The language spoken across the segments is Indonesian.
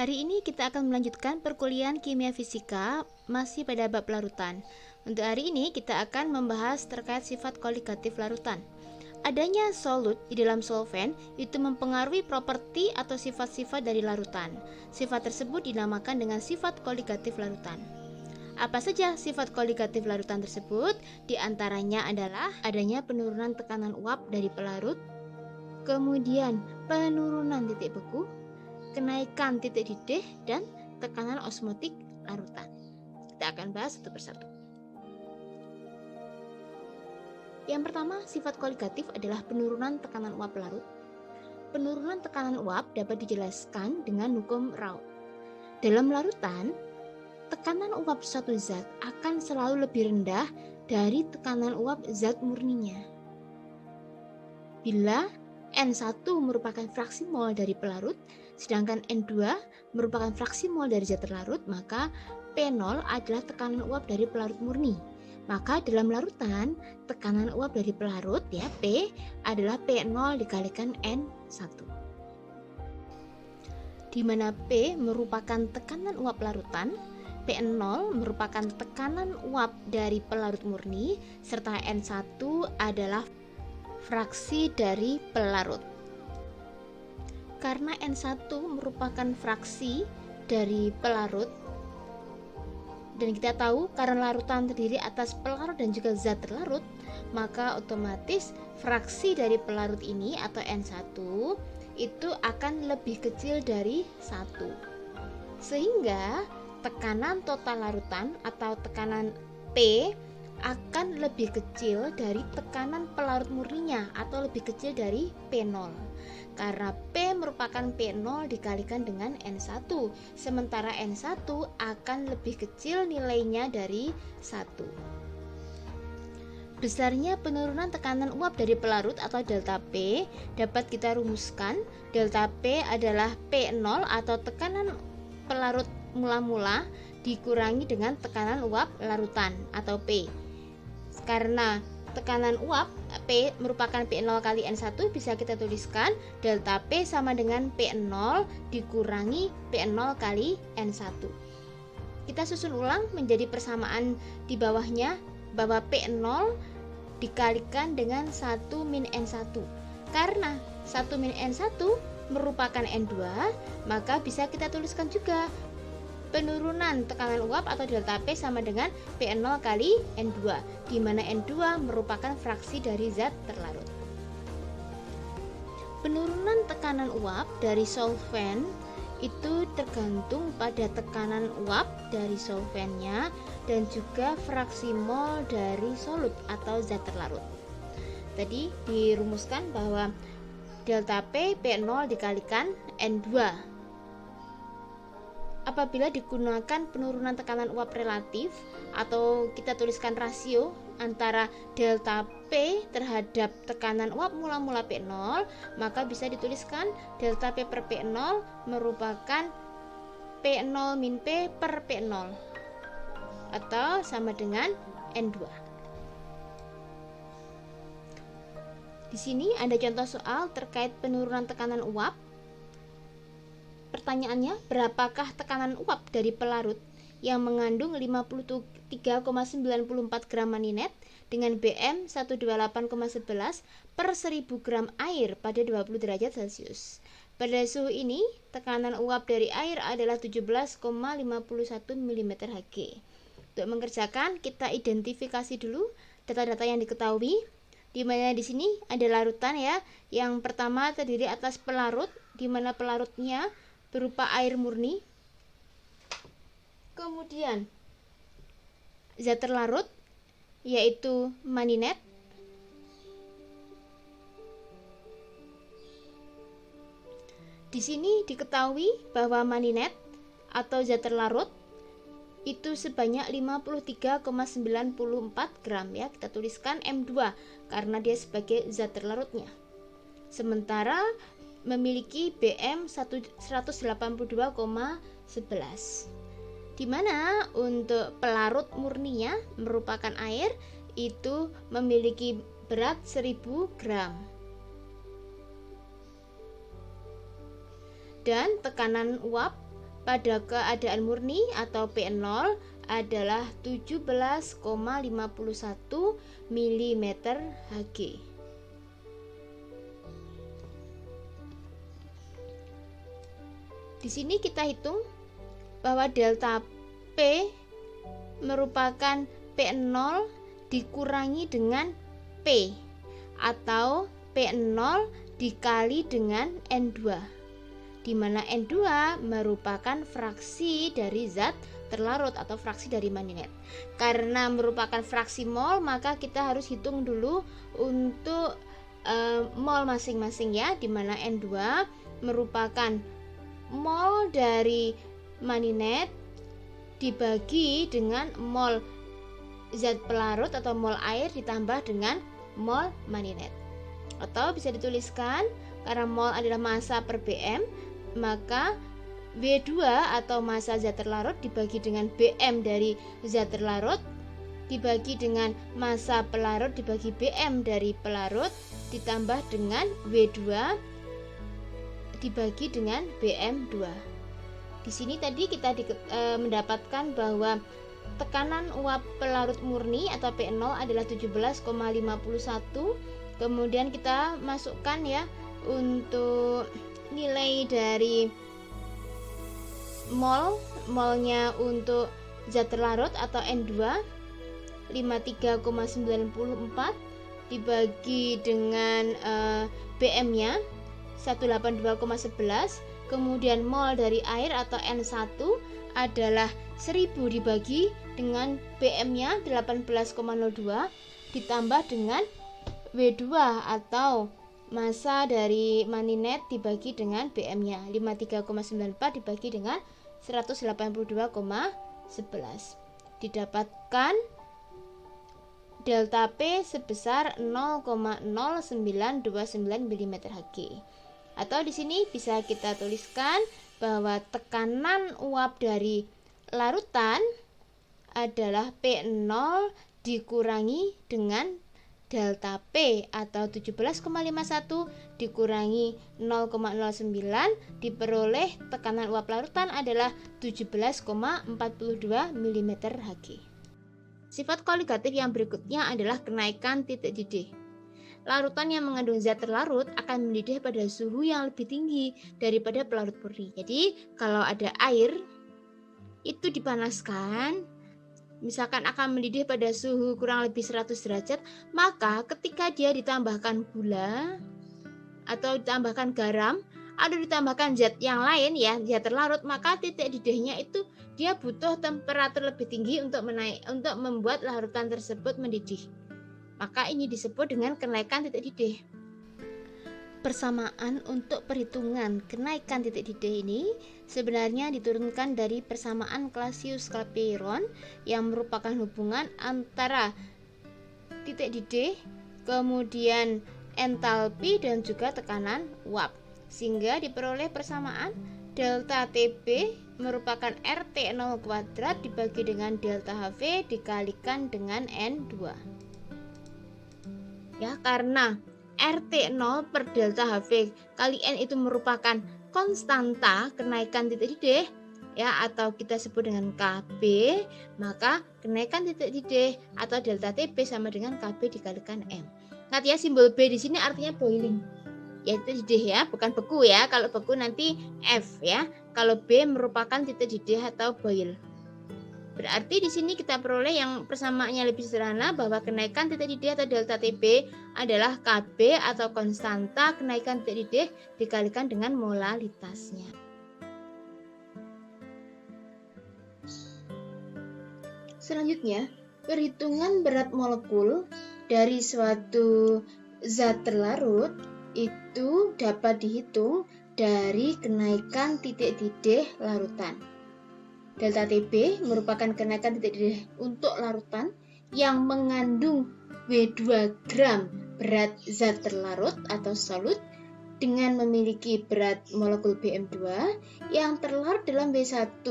Hari ini kita akan melanjutkan perkuliahan kimia fisika masih pada bab larutan. Untuk hari ini kita akan membahas terkait sifat koligatif larutan. Adanya solut di dalam solvent itu mempengaruhi properti atau sifat-sifat dari larutan. Sifat tersebut dinamakan dengan sifat koligatif larutan. Apa saja sifat koligatif larutan tersebut? Di antaranya adalah adanya penurunan tekanan uap dari pelarut, kemudian penurunan titik beku, kenaikan titik didih, dan tekanan osmotik larutan. Kita akan bahas satu persatu. Yang pertama, sifat koligatif adalah penurunan tekanan uap larut. Penurunan tekanan uap dapat dijelaskan dengan hukum Raoult. Dalam larutan, tekanan uap suatu zat akan selalu lebih rendah dari tekanan uap zat murninya. Bila N1 merupakan fraksi mol dari pelarut, sedangkan N2 merupakan fraksi mol dari zat terlarut, maka P0 adalah tekanan uap dari pelarut murni. Maka dalam larutan, tekanan uap dari pelarut, ya P, adalah P0 dikalikan N1. Di mana P merupakan tekanan uap larutan, P0 merupakan tekanan uap dari pelarut murni, serta N1 adalah fraksi dari pelarut. Karena N1 merupakan fraksi dari pelarut, dan kita tahu karena larutan terdiri atas pelarut dan juga zat terlarut, maka otomatis fraksi dari pelarut ini atau N1 itu akan lebih kecil dari 1. Sehingga tekanan total larutan atau tekanan P akan lebih kecil dari tekanan pelarut murninya atau lebih kecil dari P0, karena P merupakan P0 dikalikan dengan N1, sementara N1 akan lebih kecil nilainya dari 1. Besarnya penurunan tekanan uap dari pelarut atau delta P dapat kita rumuskan. Delta P adalah P0 atau tekanan pelarut mula-mula dikurangi dengan tekanan uap larutan atau P. Karena tekanan uap P merupakan P0 kali N1, bisa kita tuliskan delta P sama dengan P0 dikurangi P0 kali N1. Kita susun ulang menjadi persamaan di bawahnya, bahwa P0 dikalikan dengan 1 min N1. Karena 1 min N1 merupakan N2, maka bisa kita tuliskan juga penurunan tekanan uap atau delta P sama dengan P0 kali N2, di mana N2 merupakan fraksi dari zat terlarut. Penurunan tekanan uap dari solvent itu tergantung pada tekanan uap dari solventnya dan juga fraksi mol dari solut atau zat terlarut. Tadi dirumuskan bahwa delta P P0 dikalikan N2. Apabila digunakan penurunan tekanan uap relatif atau kita tuliskan rasio antara delta P terhadap tekanan uap mula-mula P0, maka bisa dituliskan delta P per P0 merupakan P0 min P per P0 atau sama dengan N2. Di sini ada contoh soal terkait penurunan tekanan uap. Pertanyaannya, berapakah tekanan uap dari pelarut yang mengandung 53,94 gram maninet dengan BM 128,11 per 1000 gram air pada 20 derajat Celcius. Pada suhu ini, tekanan uap dari air adalah 17,51 mm Hg. Untuk mengerjakan, kita identifikasi dulu data-data yang diketahui, di mana di sini ada larutan ya. Yang pertama terdiri atas pelarut, di mana pelarutnya berupa air murni. Kemudian zat terlarut yaitu maninet. Di sini diketahui bahwa maninet atau zat terlarut itu sebanyak 53,94 gram ya. Kita tuliskan M2 karena dia sebagai zat terlarutnya. Sementara memiliki BM 182,11, di mana untuk pelarut murninya merupakan air itu memiliki berat 1000 gram dan tekanan uap pada keadaan murni atau P0 adalah 17,51 mm Hg. Di sini kita hitung bahwa delta P merupakan P0 dikurangi dengan P atau P0 dikali dengan N2, di mana N2 merupakan fraksi dari zat terlarut atau fraksi dari maninet. Karena merupakan fraksi mol, maka kita harus hitung dulu untuk mol masing-masing ya, di mana N2 merupakan mol dari maninet dibagi dengan mol zat pelarut atau mol air ditambah dengan mol maninet. Atau bisa dituliskan, karena mol adalah massa per BM, maka W2 atau massa zat terlarut dibagi dengan BM dari zat terlarut dibagi dengan massa pelarut dibagi BM dari pelarut ditambah dengan W2 dibagi dengan BM2. Di sini tadi kita mendapatkan bahwa tekanan uap pelarut murni atau P0 adalah 17,51. Kemudian kita masukkan ya untuk nilai dari molnya untuk zat terlarut atau N2 53,94 dibagi dengan BM-nya 182,11. Kemudian mol dari air atau N1 adalah 1000 dibagi dengan BM-nya 18,02 ditambah dengan W2 atau massa dari maninet dibagi dengan BM-nya 53,94 dibagi dengan 182,11. Didapatkan delta P sebesar 0,0929 mm Hg. Atau di sini bisa kita tuliskan bahwa tekanan uap dari larutan adalah P0 dikurangi dengan delta P atau 17,51 dikurangi 0,09 diperoleh tekanan uap larutan adalah 17,42 mm Hg. Sifat koligatif yang berikutnya adalah kenaikan titik didih. Larutan yang mengandung zat terlarut akan mendidih pada suhu yang lebih tinggi daripada pelarut murni. Jadi kalau ada air itu dipanaskan, misalkan akan mendidih pada suhu kurang lebih 100 derajat, maka ketika dia ditambahkan gula atau ditambahkan garam atau ditambahkan zat yang lain ya, zat terlarut, maka titik didihnya itu dia butuh temperatur lebih tinggi untuk membuat larutan tersebut mendidih. Maka ini disebut dengan kenaikan titik didih. Persamaan untuk perhitungan kenaikan titik didih ini sebenarnya diturunkan dari persamaan Clausius-Clapeyron yang merupakan hubungan antara titik didih, kemudian entalpi dan juga tekanan uap. Sehingga diperoleh persamaan delta TB merupakan RT0 kuadrat dibagi dengan delta HV dikalikan dengan N2. Ya, karena RT0 per delta HV kali N itu merupakan konstanta kenaikan titik didih ya, atau kita sebut dengan KB, maka kenaikan titik didih atau delta TB sama dengan KB dikalikan M. Ingat ya, simbol B di sini artinya boiling. Ya, titik didih ya, bukan beku ya. Kalau beku nanti F ya. Kalau B merupakan titik didih atau boil. Berarti di sini kita peroleh yang persamaannya lebih sederhana bahwa kenaikan titik didih atau delta TB adalah KB atau konstanta kenaikan titik didih dikalikan dengan molalitasnya. Selanjutnya, perhitungan berat molekul dari suatu zat terlarut itu dapat dihitung dari kenaikan titik didih larutan. Delta TB merupakan kenaikan titik didih untuk larutan yang mengandung W2 gram berat zat terlarut atau solut dengan memiliki berat molekul BM2 yang terlarut dalam W1,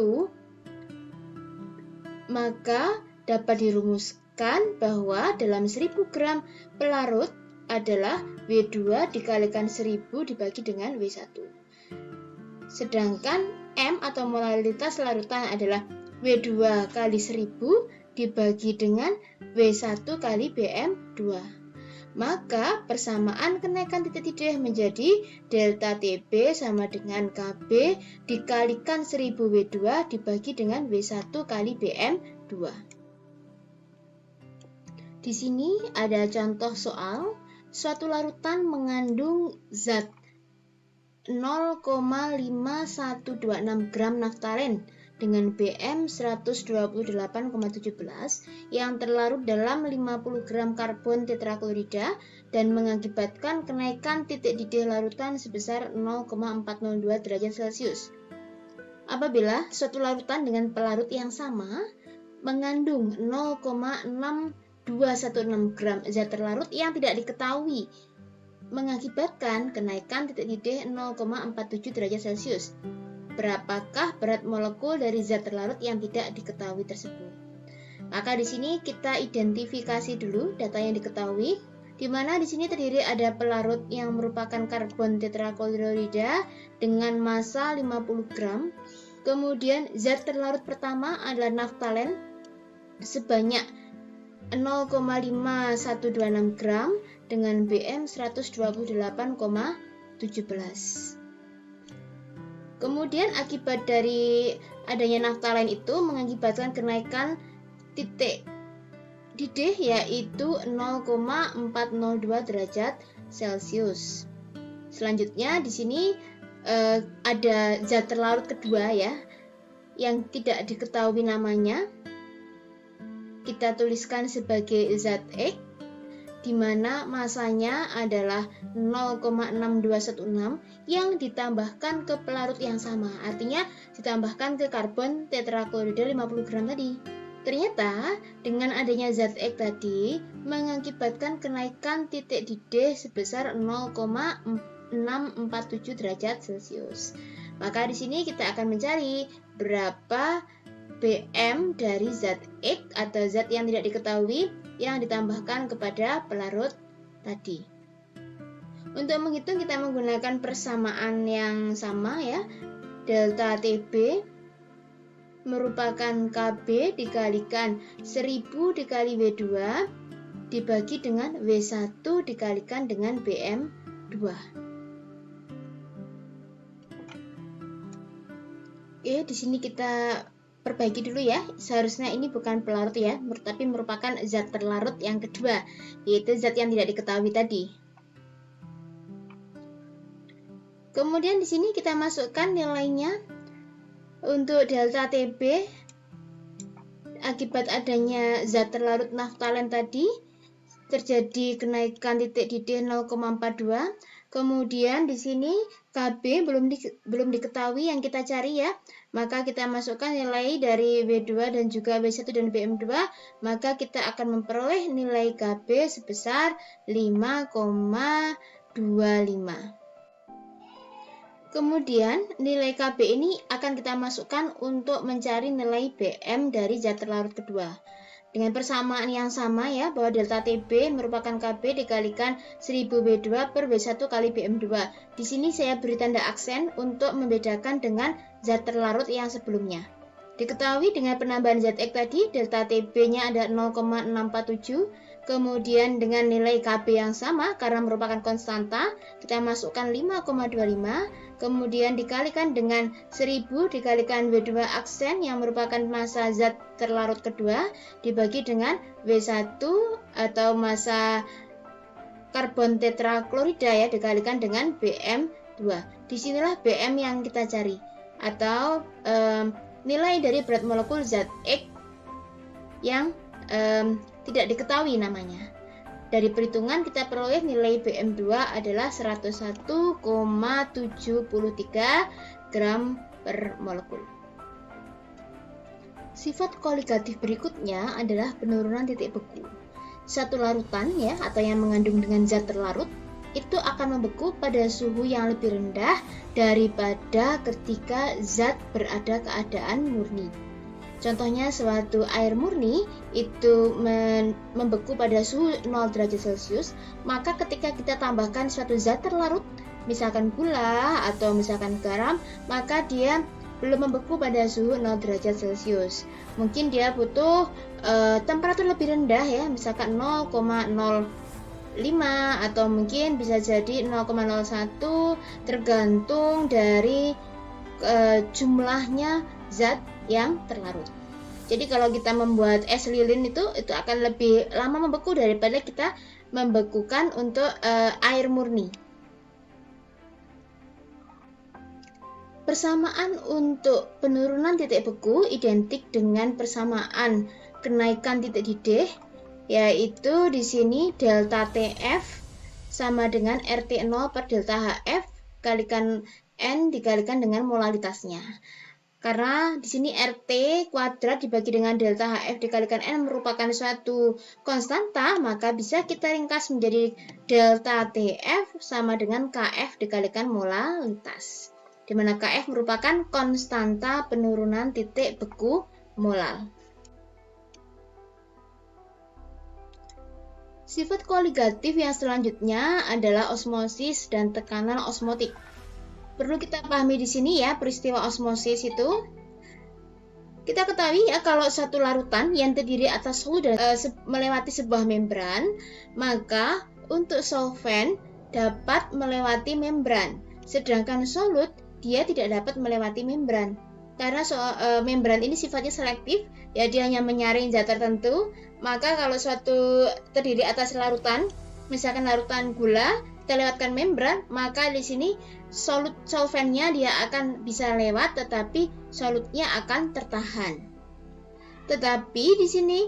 maka dapat dirumuskan bahwa dalam 1000 gram pelarut adalah W2 dikalikan 1000 dibagi dengan W1. Sedangkan M atau molaritas larutan adalah W2 kali 1000 dibagi dengan W1 kali BM2. Maka persamaan kenaikan titik didih menjadi delta TB sama dengan KB dikalikan 1000 W2 dibagi dengan W1 kali BM2. Di sini ada contoh soal, suatu larutan mengandung zat 0,5126 gram naftalen dengan BM 128,17 yang terlarut dalam 50 gram karbon tetraklorida dan mengakibatkan kenaikan titik didih larutan sebesar 0,402 derajat Celcius. Apabila suatu larutan dengan pelarut yang sama mengandung 0,6216 gram zat terlarut yang tidak diketahui mengakibatkan kenaikan titik didih 0,47 derajat Celcius. Berapakah berat molekul dari zat terlarut yang tidak diketahui tersebut? Maka di sini kita identifikasi dulu data yang diketahui, di mana di sini terdiri ada pelarut yang merupakan karbon tetraklorida dengan massa 50 gram. Kemudian zat terlarut pertama adalah naftalen sebanyak 0,5126 gram dengan BM 128,17. Kemudian akibat dari adanya naftalen itu mengakibatkan kenaikan titik didih yaitu 0,402 derajat Celcius. Selanjutnya di sini ada zat terlarut kedua ya yang tidak diketahui namanya. Kita tuliskan sebagai zat X, di mana masanya adalah 0,6216 yang ditambahkan ke pelarut yang sama, artinya ditambahkan ke karbon tetraklorida 50 gram tadi. Ternyata dengan adanya zat X tadi mengakibatkan kenaikan titik didih sebesar 0,647 derajat Celcius. Maka di sini kita akan mencari berapa BM dari zat X atau zat yang tidak diketahui yang ditambahkan kepada pelarut tadi. Untuk menghitung kita menggunakan persamaan yang sama ya. Delta TB merupakan KB dikalikan 1000 dikali W2 dibagi dengan W1 dikalikan dengan BM2. Oke, di sini kita perbaiki dulu ya. Seharusnya ini bukan pelarut ya, tapi merupakan zat terlarut yang kedua, yaitu zat yang tidak diketahui tadi. Kemudian di sini kita masukkan nilainya. Untuk delta TB akibat adanya zat terlarut naftalen tadi terjadi kenaikan titik didih 0,42. Kemudian di sini KB belum diketahui yang kita cari ya. Maka kita masukkan nilai dari W2 dan juga W1 dan BM2, maka kita akan memperoleh nilai KB sebesar 5,25. Kemudian nilai KB ini akan kita masukkan untuk mencari nilai BM dari zat terlarut kedua. Dengan persamaan yang sama ya, bahwa delta TB merupakan KB dikalikan 1000 W2 per W1 kali BM2. Di sini saya beri tanda aksen untuk membedakan dengan zat terlarut yang sebelumnya. Diketahui dengan penambahan zat X tadi, delta TB-nya ada 0,647. Kemudian dengan nilai KB yang sama karena merupakan konstanta, kita masukkan 5,25. Kemudian dikalikan dengan 1000 dikalikan W2 aksen yang merupakan massa zat terlarut kedua dibagi dengan W1 atau massa karbon tetraklorida ya dikalikan dengan BM2. Disinilah BM yang kita cari atau nilai dari berat molekul zat X yang tidak diketahui namanya. Dari perhitungan kita peroleh nilai BM2 adalah 101,73 gram per molekul. Sifat koligatif berikutnya adalah penurunan titik beku. Satu larutan ya atau yang mengandung dengan zat terlarut itu akan membeku pada suhu yang lebih rendah daripada ketika zat berada keadaan murni. Contohnya suatu air murni itu membeku pada suhu 0 derajat Celcius, maka ketika kita tambahkan suatu zat terlarut, misalkan gula atau misalkan garam, maka dia belum membeku pada suhu 0 derajat Celcius. Mungkin dia butuh temperatur lebih rendah ya, misalkan 0,05 atau mungkin bisa jadi 0,01, tergantung dari jumlahnya zat yang terlarut. Jadi kalau kita membuat es lilin itu akan lebih lama membeku daripada kita membekukan untuk air murni. Persamaan untuk penurunan titik beku identik dengan persamaan kenaikan titik didih, yaitu di sini delta TF sama dengan RT0 per delta HF kalikan N dikalikan dengan molaritasnya. Karena di sini RT kuadrat dibagi dengan delta HF dikalikan N merupakan suatu konstanta, maka bisa kita ringkas menjadi delta TF sama dengan KF dikalikan molaritas, di mana KF merupakan konstanta penurunan titik beku molal. Sifat koligatif yang selanjutnya adalah osmosis dan tekanan osmotik. Perlu kita pahami di sini ya, peristiwa osmosis itu kita ketahui ya, kalau satu larutan yang terdiri atas suhu dan melewati sebuah membran, maka untuk solvent dapat melewati membran, sedangkan solut dia tidak dapat melewati membran. Karena membran ini sifatnya selektif, ya dia hanya menyaring zat tertentu. Maka kalau suatu terdiri atas larutan, misalkan larutan gula, kita lewatkan membran, maka di sini solventnya dia akan bisa lewat, tetapi solutnya akan tertahan. Tetapi di sini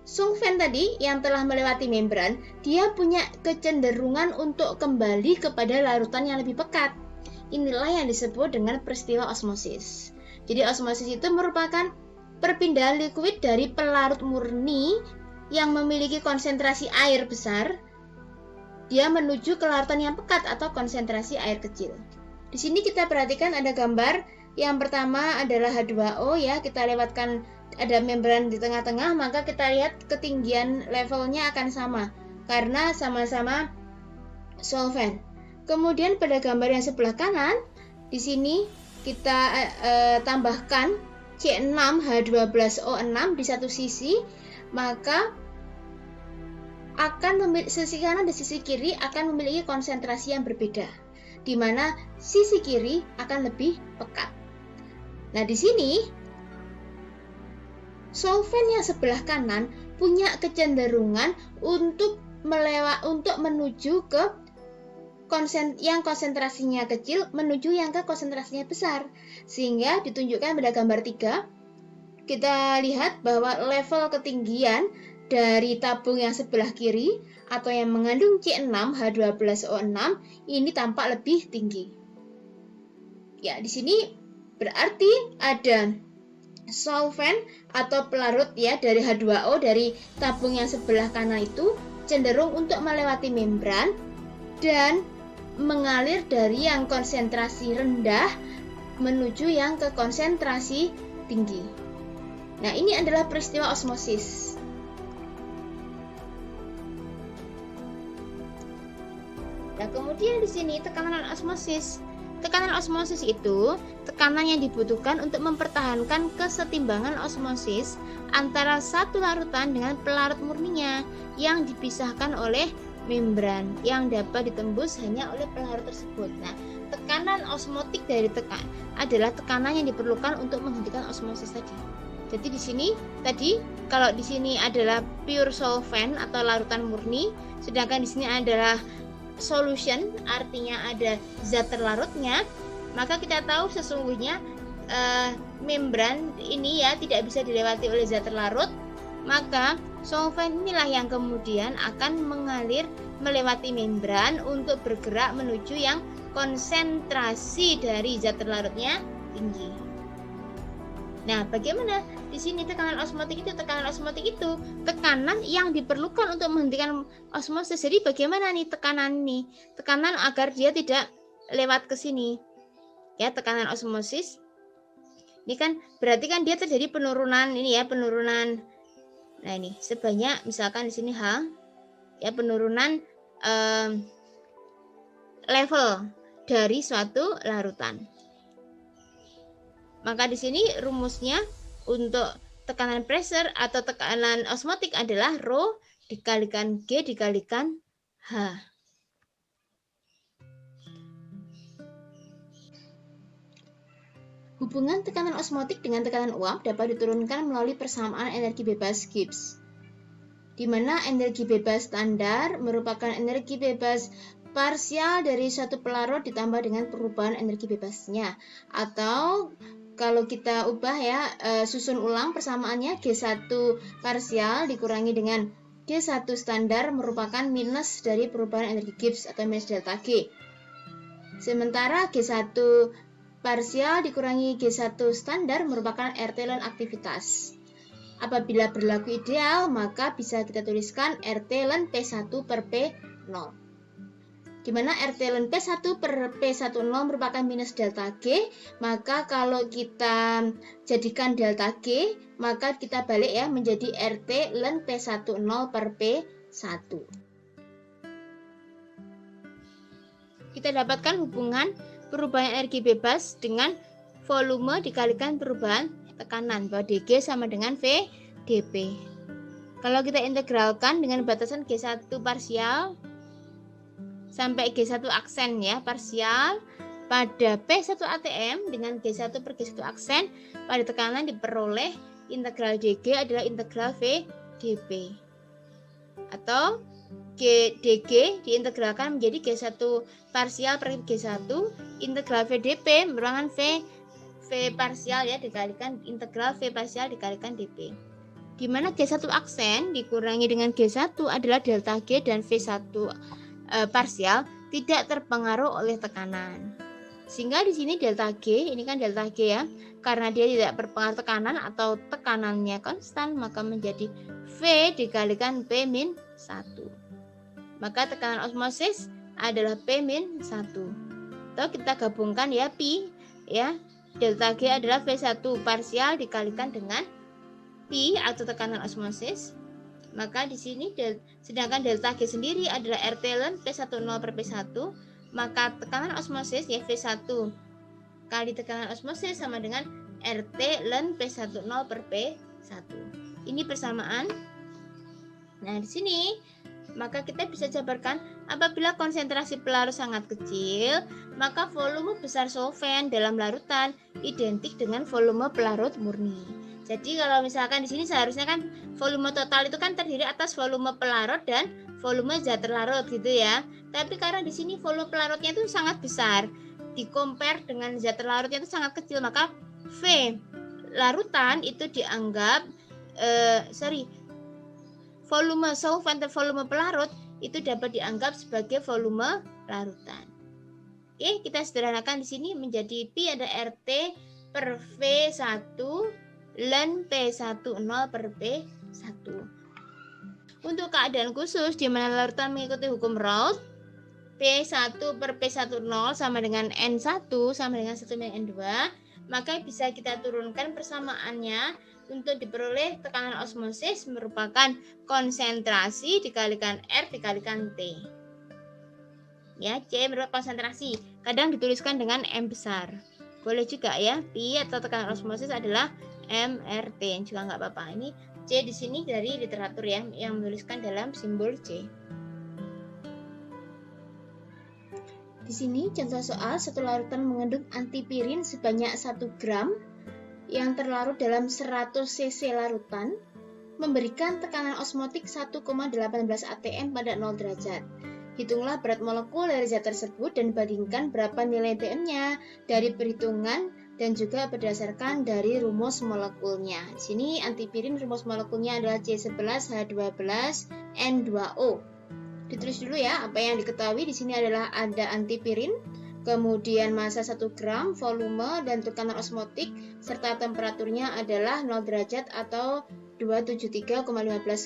solvent tadi yang telah melewati membran, dia punya kecenderungan untuk kembali kepada larutan yang lebih pekat. Inilah yang disebut dengan peristiwa osmosis. Jadi osmosis itu merupakan perpindahan liquid dari pelarut murni yang memiliki konsentrasi air besar, dia menuju ke larutan yang pekat atau konsentrasi air kecil. Di sini kita perhatikan ada gambar. Yang pertama adalah H2O ya, kita lewatkan ada membran di tengah-tengah, maka kita lihat ketinggian levelnya akan sama karena sama-sama solvent. Kemudian pada gambar yang sebelah kanan, di sini kita tambahkan C6H12O6 di satu sisi, maka sisi kanan dan sisi kiri akan memiliki konsentrasi yang berbeda, di mana sisi kiri akan lebih pekat. Nah, di sini solvent yang sebelah kanan punya kecenderungan untuk menuju ke yang konsentrasinya kecil menuju yang ke konsentrasinya besar, sehingga ditunjukkan pada gambar 3. Kita lihat bahwa level ketinggian dari tabung yang sebelah kiri atau yang mengandung C6H12O6 ini tampak lebih tinggi. Ya, di sini berarti ada solvent atau pelarut ya dari H2O dari tabung yang sebelah kanan itu cenderung untuk melewati membran dan mengalir dari yang konsentrasi rendah menuju yang ke konsentrasi tinggi. Nah, ini adalah peristiwa osmosis. Nah, kemudian di sini tekanan osmosis. Tekanan osmosis itu tekanan yang dibutuhkan untuk mempertahankan kesetimbangan osmosis antara satu larutan dengan pelarut murninya yang dipisahkan oleh membran yang dapat ditembus hanya oleh pelarut tersebut. Nah, tekanan osmotik dari adalah tekanan yang diperlukan untuk menghentikan osmosis tadi. Jadi di sini tadi kalau di sini adalah pure solvent atau larutan murni, sedangkan di sini adalah solution, artinya ada zat terlarutnya, maka kita tahu sesungguhnya membran ini ya tidak bisa dilewati oleh zat terlarut, maka solvent inilah yang kemudian akan mengalir melewati membran untuk bergerak menuju yang konsentrasi dari zat terlarutnya tinggi. Nah, bagaimana di sini tekanan osmotik itu? Tekanan osmotik itu tekanan yang diperlukan untuk menghentikan osmosis. Jadi bagaimana nih tekanan ini? Tekanan agar dia tidak lewat ke sini. Ya, tekanan osmosis. Ini kan berarti kan dia terjadi penurunan ini ya, penurunan. Nah, ini sebanyak misalkan di sini H ya, penurunan level dari suatu larutan. Maka di sini rumusnya untuk tekanan pressure atau tekanan osmotik adalah Rho dikalikan G dikalikan H. Hubungan tekanan osmotik dengan tekanan uap dapat diturunkan melalui persamaan energi bebas Gibbs, di mana energi bebas standar merupakan energi bebas parsial dari suatu pelarut ditambah dengan perubahan energi bebasnya. Atau kalau kita ubah ya, susun ulang persamaannya, G1 parsial dikurangi dengan G1 standar merupakan minus dari perubahan energi Gibbs atau minus delta G. Sementara G1 parsial dikurangi G1 standar merupakan RT ln aktivitas. Apabila berlaku ideal, maka bisa kita tuliskan RT ln P1 per P0. Di mana RT ln P1 per P10 merupakan minus delta G, maka kalau kita jadikan delta G, maka kita balik ya menjadi RT ln P10 per P1. Kita dapatkan hubungan perubahan energi bebas dengan volume dikalikan perubahan tekanan, bahwa dG sama dengan V dP. Kalau kita integralkan dengan batasan G1 parsial sampai G1 aksen ya, parsial pada P1 ATM dengan G1 per G1 aksen, pada tekanan diperoleh integral dG adalah integral V dP. Atau dG diintegralkan menjadi G1 parsial per G1, integral VdP merupakan V parsial ya dikalikan integral V parsial dikalikan dP. Di mana G1 aksen dikurangi dengan G1 adalah delta G dan V1 parsial tidak terpengaruh oleh tekanan. Sehingga di sini delta G, ini kan delta G ya, karena dia tidak berpengaruh tekanan atau tekanannya konstan, maka menjadi V dikalikan P-1. Maka tekanan osmosis adalah P-1. Atau kita gabungkan ya pi ya. Delta G adalah V1 parsial dikalikan dengan pi atau tekanan osmosis. Maka di sini sedangkan delta G sendiri adalah RT ln P10 per P1, maka tekanan osmosis ya V1 kali tekanan osmosis sama dengan RT ln P10 per P1. Ini persamaan. Nah, di sini maka kita bisa jabarkan apabila konsentrasi pelarut sangat kecil, maka volume besar solvent dalam larutan identik dengan volume pelarut murni. Jadi kalau misalkan di sini seharusnya kan volume total itu kan terdiri atas volume pelarut dan volume zat terlarut gitu ya. Tapi karena di sini volume pelarutnya itu sangat besar, di-compare dengan zat terlarutnya itu sangat kecil, maka V larutan itu dianggap volume solvent dan volume pelarut itu dapat dianggap sebagai volume larutan. Oke, kita sederhanakan di sini menjadi Pi ada RT per V1 ln P10 per P1. Untuk keadaan khusus di mana larutan mengikuti hukum Raoult, P1 per P10 sama dengan N1 sama dengan 1 N2, maka bisa kita turunkan persamaannya untuk diperoleh tekanan osmosis merupakan konsentrasi dikalikan R dikalikan T. Ya, C merupakan konsentrasi. Kadang dituliskan dengan M besar. Boleh juga ya, Pi atau tekanan osmosis adalah MRT juga nggak apa-apa. Ini C di sini dari literatur ya yang menuliskan dalam simbol C. Di sini contoh soal satu larutan mengandung antipirin sebanyak 1 gram yang terlarut dalam 100 cc larutan memberikan tekanan osmotik 1,18 atm pada 0 derajat. Hitunglah berat molekul dari zat tersebut dan bandingkan berapa nilai BM-nya dari perhitungan dan juga berdasarkan dari rumus molekulnya. Di sini antipirin rumus molekulnya adalah C11H12N2O. Ditulis dulu ya apa yang diketahui. Di sini adalah ada antipirin, kemudian massa 1 gram, volume dan tekanan osmotik serta temperaturnya adalah 0 derajat atau 273,15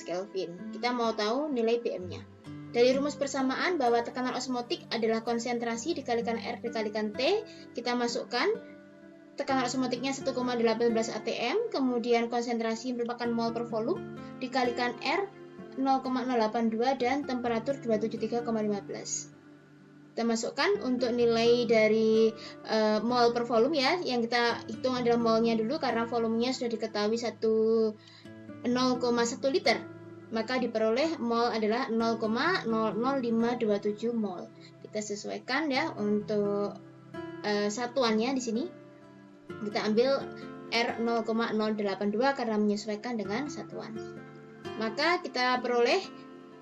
Kelvin. Kita mau tahu nilai BM-nya. Dari rumus persamaan bahwa tekanan osmotik adalah konsentrasi dikalikan R dikalikan T, kita masukkan tekanan osmotiknya 1,18 atm, kemudian konsentrasi merupakan mol per volume, dikalikan R 0,082 dan temperatur 273,15. Kita masukkan untuk nilai dari mol per volume ya. Yang kita hitung adalah molnya dulu karena volumenya sudah diketahui 0,1 liter. Maka diperoleh mol adalah 0,00527 mol. Kita sesuaikan ya untuk satuannya di sini. Kita ambil R 0,082 karena menyesuaikan dengan satuan. Maka kita peroleh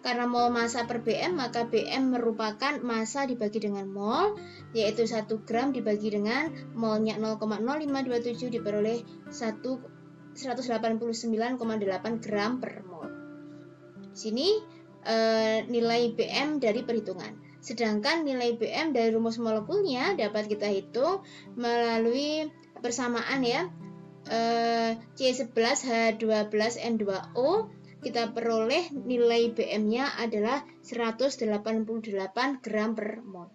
karena mol massa per BM, maka BM merupakan massa dibagi dengan mol, yaitu 1 gram dibagi dengan molnya 0,0527 diperoleh 189,8 gram per mol. Di sini nilai BM dari perhitungan. Sedangkan nilai BM dari rumus molekulnya dapat kita hitung melalui persamaan ya. C11H12N2O, kita peroleh nilai BM-nya adalah 188 gram per mol.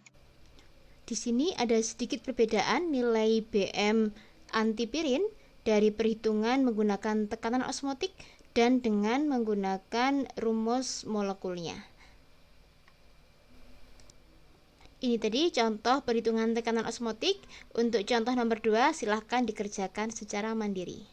Di sini ada sedikit perbedaan nilai BM antipirin dari perhitungan menggunakan tekanan osmotik dan dengan menggunakan rumus molekulnya. Ini tadi contoh perhitungan tekanan osmotik. Untuk contoh nomor 2 silahkan dikerjakan secara mandiri.